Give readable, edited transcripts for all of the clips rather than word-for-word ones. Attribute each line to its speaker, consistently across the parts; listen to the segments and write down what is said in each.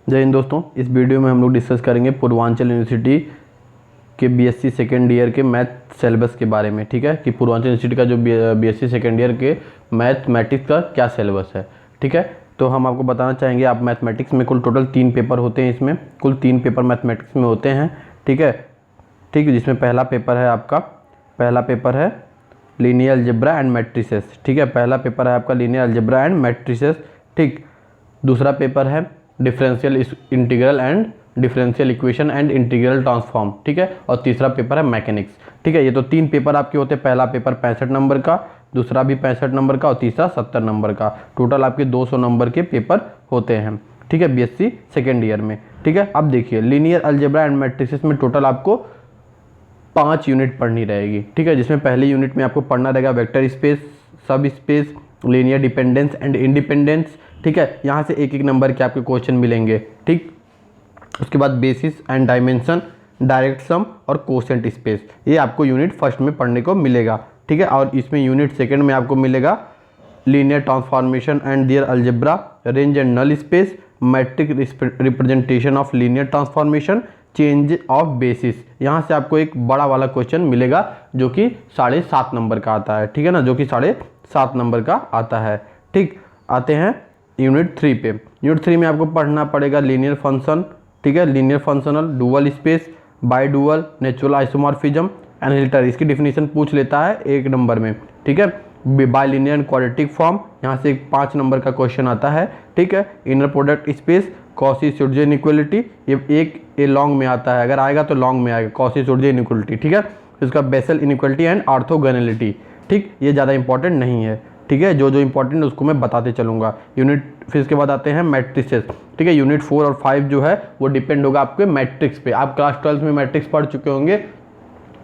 Speaker 1: जय हिंद दोस्तों। इस वीडियो में हम लोग डिस्कस करेंगे पूर्वांचल यूनिवर्सिटी के बीएससी सेकेंड ईयर के मैथ सिलेबस के बारे में। ठीक है कि पूर्वांचल यूनिवर्सिटी का जो बीएससी सेकेंड ईयर के मैथमेटिक्स का क्या सिलेबस है। ठीक है, तो हम आपको बताना चाहेंगे, आप मैथमेटिक्स में कुल टोटल 3 पेपर होते हैं। इसमें कुल 3 पेपर मैथमेटिक्स में होते हैं। ठीक है, जिसमें पहला पेपर है लीनियर अलजेब्रा एंड मैट्रिसेस। ठीक है, पहला पेपर है आपका लीनियर अलजेब्रा एंड मैट्रिसेस। ठीक, दूसरा पेपर है differential integral and differential equation and integral transform. ठीक है, और तीसरा पेपर है मैकेनिक्स। ठीक है, ये तो 3 पेपर आपके होते हैं। पहला पेपर 65 नंबर का, दूसरा भी 65 नंबर का और तीसरा 70 नंबर का। टोटल आपके 200 नंबर के पेपर होते हैं। ठीक है, बीएससी सेकेंड ईयर में। ठीक है, अब देखिए लीनियर अलजेब्रा एंड मैट्रिसेस में टोटल आपको 5 यूनिट पढ़नी रहेगी। ठीक है, जिसमें पहली यूनिट में आपको पढ़ना रहेगा वेक्टर स्पेस, सब space, linear dependence and independence. ठीक है, यहाँ से एक एक नंबर के आपके क्वेश्चन मिलेंगे। ठीक, उसके बाद basis and dimension, direct sum और कोसेंट स्पेस, ये आपको यूनिट फर्स्ट में पढ़ने को मिलेगा। ठीक है, और इसमें यूनिट सेकंड में आपको मिलेगा linear transformation and their algebra, range and null space, matrix representation of linear transformation, change of basis. यहाँ से आपको एक बड़ा वाला क्वेश्चन मिलेगा जो कि 7.5 नंबर का आता है। ठीक है ना, जो कि 7.5 नंबर का आता है। ठीक, आते हैं यूनिट 3 पे। यूनिट 3 में आपको पढ़ना पड़ेगा लीनियर फंक्शन। ठीक है, linear functional, dual space, bidual, natural isomorphism, annihilator, इसकी डिफिनीशन पूछ लेता है 1 नंबर में। ठीक है, bye linear and quadratic form, यहाँ से 5 नंबर का क्वेश्चन आता है। ठीक है, inner product space, Cauchy-Schwarz inequality, ये लॉन्ग में आता है, अगर आएगा तो लॉन्ग में आएगा कॉची-श्वार्ट्ज इनइक्वालिटी। ठीक है, इसका बेसल इनइक्वालिटी एंड ऑर्थोगोनैलिटी। ठीक, ये ज़्यादा इंपॉर्टेंट नहीं है। ठीक है, जो इंपॉर्टेंट है उसको मैं बताते चलूँगा। फिर इसके बाद आते हैं मैट्रिसेस। ठीक है, यूनिट 4 और 5 जो है वो डिपेंड होगा आपके मैट्रिक्स पे। आप क्लास 12 में मैट्रिक्स पढ़ चुके होंगे,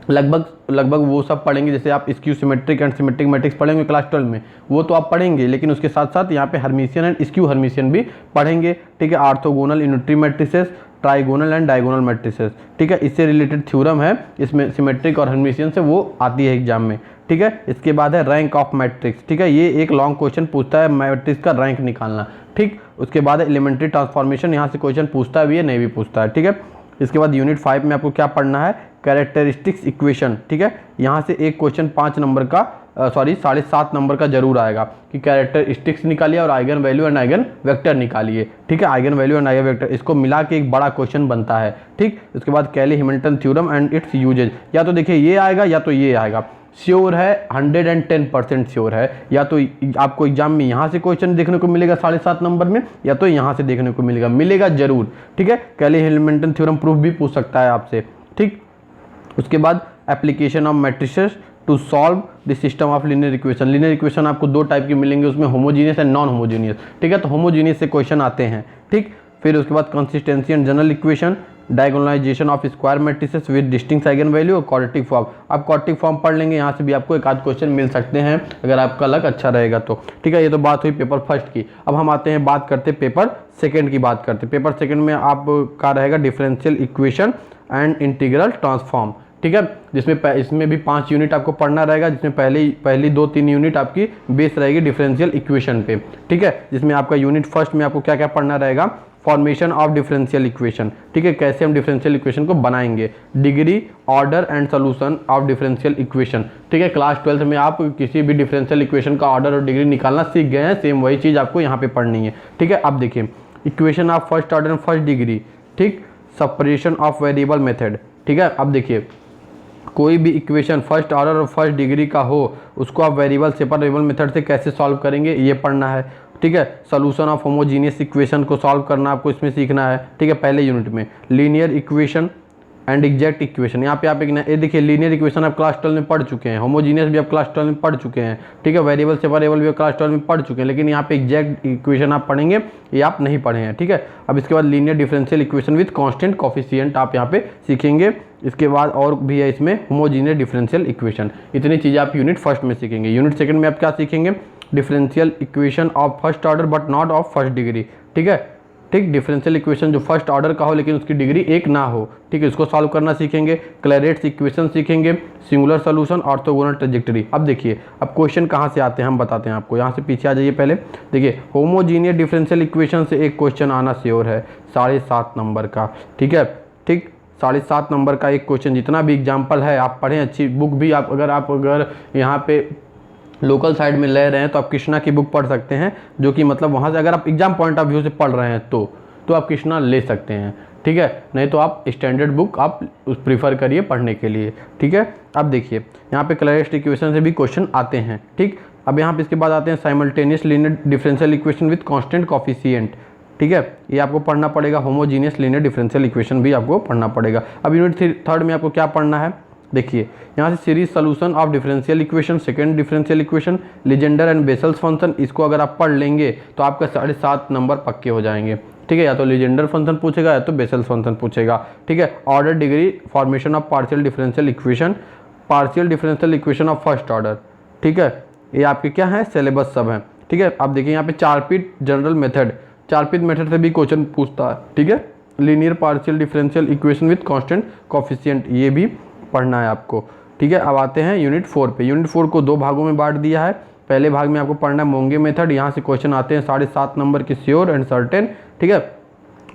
Speaker 1: लगभग वो सब पढ़ेंगे। जैसे आप skew symmetric and symmetric matrix पढ़ेंगे क्लास 12 में, वो तो आप पढ़ेंगे, लेकिन उसके साथ साथ यहाँ पे हर्मिशियन एंड स्क्यू हर्मिशियन भी पढ़ेंगे। ठीक है, orthogonal unitary matrices, trigonal and diagonal matrices. ठीक है, इससे रिलेटेड थ्योरम है इसमें सिमेट्रिक और हर्मिशियन से, वो आती है एग्जाम में। ठीक है, इसके बाद है रैंक ऑफ मैट्रिक्स। ठीक है, ये एक लॉन्ग क्वेश्चन पूछता है मैट्रिक्स का रैंक निकालना। ठीक, उसके बाद है एलिमेंट्री ट्रांसफॉर्मेशन, यहाँ से क्वेश्चन पूछता है भी है, नहीं भी पूछता है। ठीक है, इसके बाद यूनिट 5 में आपको क्या पढ़ना है, कैरेक्टरिस्टिक्स इक्वेशन। ठीक है, यहाँ से एक क्वेश्चन 5 नंबर का 7.5 नंबर का जरूर आएगा कि कैरेक्टरिस्टिक्स निकालिए और eigen value and eigen vector निकालिए। ठीक है, eigen value and eigen vector, इसको मिला के एक बड़ा क्वेश्चन बनता है। ठीक, उसके बाद Cayley Hamilton theorem and its uses, या तो देखिए ये आएगा या तो ये आएगा। श्योर है, 110% श्योर है, या तो आपको एग्जाम में यहाँ से क्वेश्चन देखने को मिलेगा 7.5 नंबर में, या तो यहाँ से देखने को मिलेगा जरूर। ठीक है, कैली हैमिल्टन थ्योरम प्रूफ भी पूछ सकता है आपसे। ठीक, उसके बाद application of matrices to solve the system of linear equation. Linear equation आपको 2 टाइप के मिलेंगे, उसमें होमोजीनियस एंड नॉन होमोजीनियस। ठीक है, तो होमोजीनियस से क्वेश्चन आते हैं। ठीक, फिर उसके बाद consistency and general equation, diagonalisation of square matrices with distinct eigen value और क्वाड्रेटिक फॉर्म। आप क्वाड्रेटिक फॉर्म पढ़ लेंगे, यहाँ से भी आपको एक आध क्वेश्चन मिल सकते हैं अगर आपका लक अच्छा रहेगा तो। ठीक है, ये तो बात हुई पेपर फर्स्ट की। अब हम आते हैं, बात करते पेपर सेकंड की बात करते। पेपर सेकंड में आपका रहेगा differential equation and integral transform. ठीक है, इसमें भी 5 यूनिट आपको पढ़ना रहेगा, जिसमें पहली 2-3 यूनिट आपकी बेस रहेगी डिफरेंशियल इक्वेशन पे। ठीक है, जिसमें आपका यूनिट फर्स्ट में आपको क्या क्या पढ़ना रहेगा, फॉर्मेशन ऑफ डिफरेंशियल इक्वेशन। ठीक है, कैसे हम डिफरेंशियल इक्वेशन को बनाएंगे, degree, order and solution of differential equation. ठीक है, क्लास 12 में आप किसी भी डिफरेंशियल इक्वेशन का ऑर्डर और डिग्री निकालना सीख गए हैं, सेम वही चीज़ आपको यहाँ पे पढ़नी है। ठीक है, अब देखिए equation of first order and first degree. ठीक, सेपरेशन ऑफ वेरिएबल मेथड। ठीक है, अब देखिए कोई भी इक्वेशन फर्स्ट ऑर्डर और फर्स्ट डिग्री का हो, उसको आप वेरिएबल सेपरेबल मेथड से कैसे सॉल्व करेंगे, ये पढ़ना है। ठीक है, सोल्यूशन ऑफ होमोजीनियस इक्वेशन को सॉल्व करना आपको इसमें सीखना है। ठीक है, पहले यूनिट में linear equation and exact equation, यहाँ पे आप ये देखिए लीनियर इक्वेशन आप क्लास 12 में पढ़ चुके हैं, होमोजीनियस भी आप क्लास 12 में पढ़ चुके हैं। ठीक है, वेरिएबल सेपरेबल भी आप क्लास 12 में पढ़ चुके हैं, लेकिन यहाँ पे एग्जैक्ट इक्वेशन आप पढ़ेंगे, ये आप नहीं पढ़े हैं। ठीक है, अब इसके बाद linear differential equation with constant coefficient आप यहाँ पे सीखेंगे। इसके बाद और भी है इसमें होमोजीनियस डिफरेंशियल इक्वेशन। इतनी चीज़ें आप यूनिट फर्स्ट में सीखेंगे। यूनिट सेकंड में आप क्या सीखेंगे, differential equation of first order but not of first degree. ठीक है, ठीक। डिफरेंशियल इक्वेशन जो फर्स्ट ऑर्डर का हो लेकिन उसकी डिग्री 1 ना हो, ठीक है, इसको सॉल्व करना सीखेंगे। क्लैरेट्स इक्वेशन सीखेंगे, सिंगुलर सोल्यूशन, ऑर्थोगोनल ट्रेजेक्टरी। अब देखिए अब क्वेश्चन कहाँ से आते हैं हम बताते हैं आपको। यहाँ से पीछे आ जाइए पहले। देखिए होमोजीनियस डिफरेंशियल इक्वेशन से एक क्वेश्चन आना श्योर है 7.5 नंबर का, ठीक है। ठीक 7.5 नंबर का एक क्वेश्चन, जितना भी एग्जाम्पल है आप पढ़ें, अच्छी बुक भी आप अगर यहाँ पे लोकल साइड में ले रहे हैं तो आप कृष्णा की बुक पढ़ सकते हैं, जो कि मतलब वहाँ से अगर आप एग्जाम पॉइंट ऑफ व्यू से पढ़ रहे हैं तो आप कृष्णा ले सकते हैं, ठीक है। नहीं तो आप स्टैंडर्ड बुक आप उस प्रीफर करिए पढ़ने के लिए, ठीक है। अब देखिए यहाँ पे क्लैरेट्स इक्वेशन से भी क्वेश्चन आते हैं, ठीक। अब यहाँ पे इसके बाद आते हैं simultaneous linear differential equation with constant coefficient, ठीक है, ये आपको पढ़ना पड़ेगा। होमोजीनियस लीनियर डिफरेंशियल इक्वेशन भी आपको पढ़ना पड़ेगा। अब यूनिट 3 में आपको क्या पढ़ना है, देखिए यहाँ से series solution of differential equation, second differential equation, Legender and vessels function, इसको अगर आप पढ़ लेंगे तो आपका 7.5 नंबर पक्के हो जाएंगे, ठीक है। या तो लीजेंडर फंक्शन पूछेगा या तो बेसल्स फंक्शन पूछेगा, ठीक है। Order degree, formation of partial differential equation, partial differential equation of first order, ठीक है, ये आपके क्या है सिलेबस सब है, ठीक है। आप देखिए यहाँ पे 4 पीट जनरल मेथड, 4 पीट मेथड से भी क्वेश्चन पूछता है, ठीक है। Linear partial differential equation with constant coefficient, ये भी पढ़ना है आपको, ठीक है। अब आते हैं यूनिट 4 पे। यूनिट 4 को 2 भागों में बांट दिया है। पहले भाग में आपको पढ़ना है मोंगे मेथड, यहाँ से क्वेश्चन आते हैं 7.5 नंबर के श्योर एंड सर्टेन, ठीक है।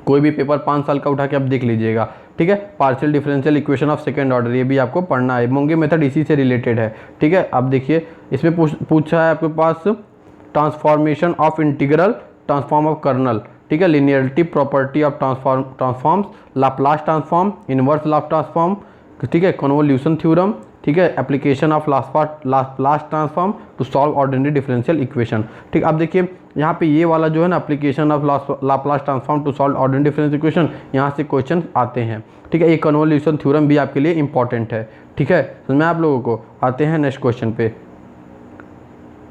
Speaker 1: कोई भी पेपर 5 साल का उठा के आप देख लीजिएगा, ठीक है। Partial differential equation of second order, ये भी आपको पढ़ना है। मोंगे मेथड इसी से रिलेटेड है, ठीक है। अब देखिए इसमें पूछा है आपके पास transformation of integral, transform of kernel, ठीक है। Linearity property of transforms, Laplace transform, inverse Laplace transform, ठीक है। कन्वोल्यूशन थ्योरम, ठीक है। Application of Laplace transform to solve ordinary differential equation, ठीक। अब देखिए यहाँ पे ये वाला जो है ना application of Laplace transform to solve ordinary differential equation, यहाँ से क्वेश्चन आते हैं, ठीक है। ये कन्वोल्यूशन थ्योरम भी आपके लिए इंपॉर्टेंट है, ठीक है। समझ में आप लोगों को। आते हैं नेक्स्ट क्वेश्चन पे,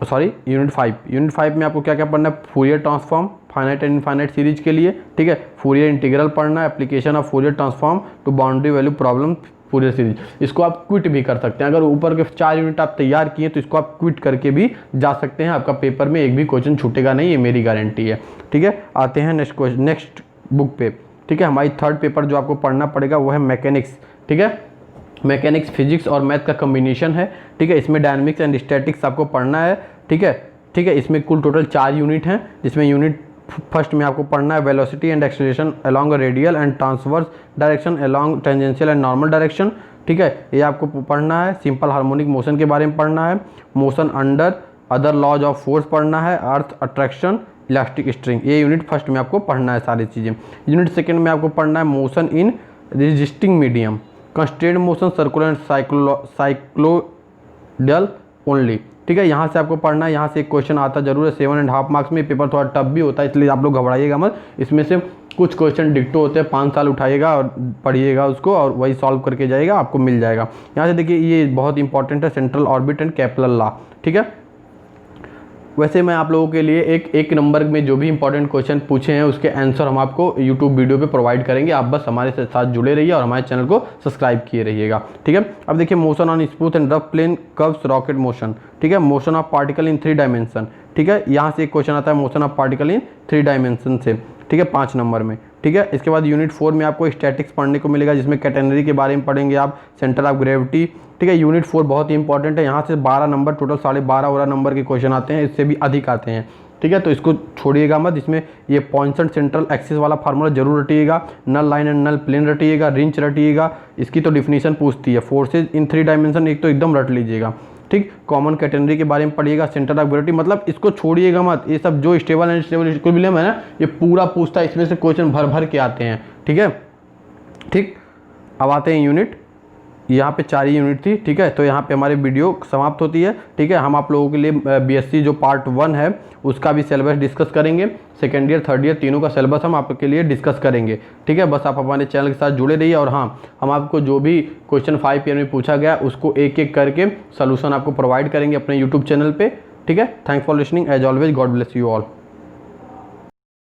Speaker 1: सॉरी यूनिट 5। यूनिट 5 में आपको क्या क्या पढ़ना है, Fourier transform finite and infinite series के लिए, ठीक है। फूरियर इंटीग्रल पढ़ना है, application of Fourier transform to boundary value problem Fourier series. इसको आप क्विट भी कर सकते हैं, अगर ऊपर के 4 यूनिट आप तैयार किए तो इसको आप क्विट करके भी जा सकते हैं। आपका पेपर में एक भी क्वेश्चन छूटेगा नहीं, ये मेरी गारंटी है, ठीक है। आते हैं नेक्स्ट बुक पे, ठीक है। हमारी 3rd पेपर जो आपको पढ़ना पड़ेगा वो है मैकेनिक्स, ठीक है। मैकेनिक्स फिजिक्स और मैथ का कम्बिनेशन है, ठीक है। इसमें डायनामिक्स एंड स्टैटिक्स आपको पढ़ना है, ठीक है, ठीक है। इसमें कुल टोटल 4 यूनिट हैं, जिसमें यूनिट 1 में आपको पढ़ना है velocity and acceleration along radial and transverse direction along tangential and normal direction, ठीक है, ये आपको पढ़ना है। सिंपल हार्मोनिक मोशन के बारे में पढ़ना है, motion under other laws of force पढ़ना है, अर्थ अट्रैक्शन, इलास्टिक स्ट्रिंग, ये यूनिट 1 में आपको पढ़ना है सारी चीज़ें। यूनिट 2 में आपको पढ़ना है motion in resisting medium, constraint motion, circular and cycloidal only, ठीक है। यहाँ से आपको पढ़ना है, यहाँ से एक क्वेश्चन आता जरूर है 7.5 मार्क्स में। पेपर थोड़ा टफ भी होता है, इसलिए आप लोग घबराइएगा मत। इसमें से कुछ क्वेश्चन डिक्टो होते हैं, 5 साल उठाइएगा और पढ़िएगा उसको और वही सॉल्व करके जाइएगा, आपको मिल जाएगा। यहाँ से देखिए ये बहुत इंपॉर्टेंट है, central orbit and Kepler law, ठीक है। वैसे मैं आप लोगों के लिए एक नंबर में जो भी इंपॉर्टेंट क्वेश्चन पूछे हैं उसके आंसर हम आपको यूट्यूब वीडियो पे प्रोवाइड करेंगे। आप बस हमारे साथ जुड़े रहिए और हमारे चैनल को सब्सक्राइब किए रहिएगा, ठीक है। अब देखिए motion on smooth and rough plane curves rocket motion, ठीक है। Motion of particle in 3 dimension, ठीक है। यहाँ से एक क्वेश्चन आता है motion of particle in 3 dimension से, ठीक है, 5 नंबर में, ठीक है। इसके बाद यूनिट 4 में आपको स्टैटिक्स पढ़ने को मिलेगा, जिसमें कैटेनरी के बारे में पढ़ेंगे आप, सेंटर ऑफ ग्रेविटी, ठीक है। यूनिट 4 बहुत ही इंपॉर्टेंट है, यहाँ से 12 नंबर टोटल 12.5 नंबर के क्वेश्चन आते हैं, इससे भी अधिक आते हैं, ठीक है। तो इसको छोड़िएगा मत, इसमें ये पॉइंसेंट सेंट्रल एक्सिस वाला फार्मूला जरूर रटिएगा, null line and null plane रटिएगा, रिंच रटिएगा, इसकी तो डिफिनीशन पूछती है। फोर्सेज इन 3 डायमेंशन एक तो एकदम रट लीजिएगा, ठीक। कॉमन कैटेनरी के बारे में पढ़िएगा, सेंटर ऑफ ग्रेविटी, मतलब इसको छोड़िएगा मत। ये सब जो स्टेबल एंड स्टेबल इक्विलिब्रियम है ना, ये पूरा पूछता है, इसमें से क्वेश्चन भर भर के आते हैं, ठीक है, ठीक। अब आते हैं यूनिट, यहाँ पे 4 यूनिट थी, ठीक है। तो यहाँ पे हमारी वीडियो समाप्त होती है, ठीक है। हम आप लोगों के लिए बीएससी जो पार्ट 1 है उसका भी सिलेबस डिस्कस करेंगे, 2nd ईयर 3rd ईयर तीनों का सिलेबस हम आपके लिए डिस्कस करेंगे, ठीक है। बस आप हमारे चैनल के साथ जुड़े रहिए और हाँ, हम आपको जो भी क्वेश्चन 5 ईयर में पूछा गया उसको एक एक करके सोल्यूशन आपको प्रोवाइड करेंगे अपने यूट्यूब चैनल पर, ठीक है। Thanks for listening, as always, God bless you all.